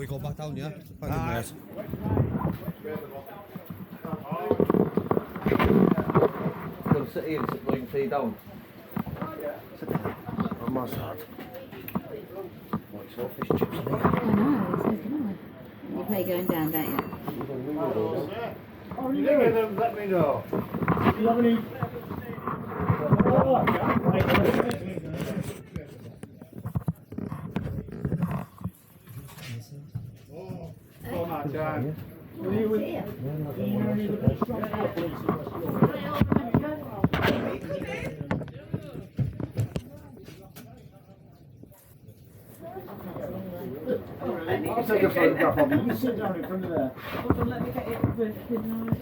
go back down, yeah? Right. Gonna sit here and sit lying tea down. Sit down. On my side. What's all fish chips in here? I know, it's so good. You play going down, don't you? Oh, you get them, let me know. Do you have any? Oh, my God. Were you with? I'll take a photograph of you. You sit down in front of there. Hold on, let me get it with midnight.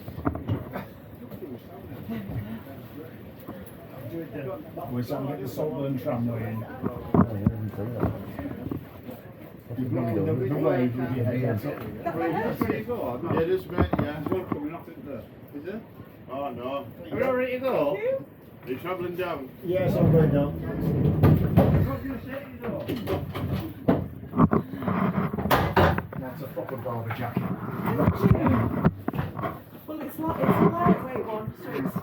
We're trying to get the Saltburn Tramway in. You're blocking the wave with your head. That's it. Yeah, this mate, yeah. There's one coming off it there. Is it? Oh no. Are we all ready to go? Are you travelling down? Yes, I'm going down. That's a proper barber jacket. Well, it's a lightweight one, so it's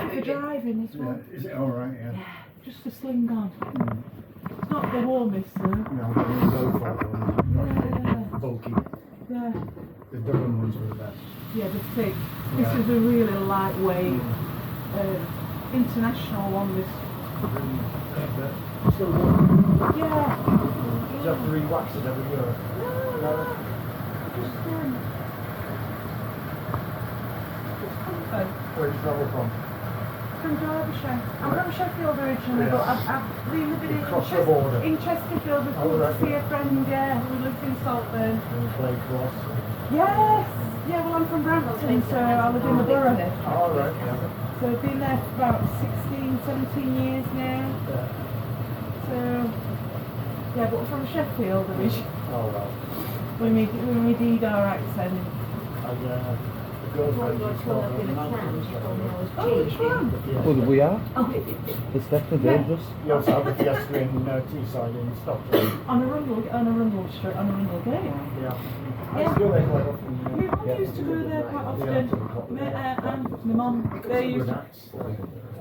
good for driving as well. Yeah. Is it alright? Yeah. Yeah, just a sling on. It's not the warmest though. No, but it's low for Yeah. bulky. Yeah, The Durham ones were the best. yeah, the thick. This is a really lightweight, international one. This. Still warm. Yeah. Do you have to re-wax it every year? No. Just comfort. Where do you travel from? From Derbyshire. I'm from Sheffield originally, but I've been living Across the border. in Chesterfield. I've Oh, come right. to see a friend, who lives in Saltburn. Clay Cross. Yes! Yeah, well, I'm from Brampton, so I live in the borough. Oh, right, yeah. So I've been there for about 16, 17 years now. Yeah. So, yeah, but from Sheffield originally. Oh, well. When we did our accent. And the girlfriend was called in a can. Oh, which one? Oh, we are? Oh, It's definitely dangerous. You also have a Fiesta in Teesside in Stockton. On a Rundle Street, on a Rundle Gate. Yeah. I Yeah. used to go there quite often. My mum used to go there quite often. And my mum, they used to.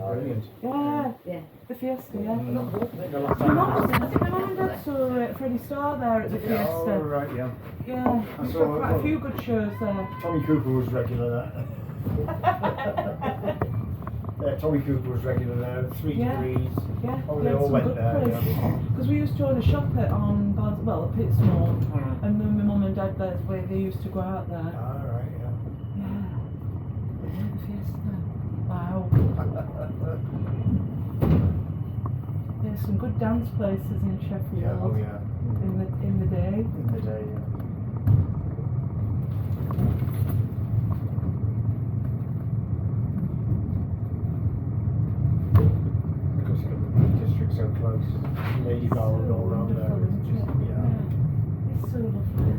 Brilliant. Yeah, yeah. the Fiesta, yeah. The last My time mum and dad saw Freddie Starr there at the Oh, Fiesta. right, yeah. Yeah, we saw quite a few good shows there. Tommy Cooper was regular there. Tommy Cooper was regular there. 3 Yeah. Degrees. Yeah, Oh, we they had all some went good there. places. Yeah. Because we used to own a shop at Pitsmore, Mm. and then my mum and dad, they used to go out there. All right, yeah. Yeah. Yeah, the Fiesta. Wow. There's some good dance places in Sheffield. Yeah, oh yeah. In the day. In the day, yeah. Because you've got the district so close. Lady Bower and all around there. It's just, yeah. It's so lovely.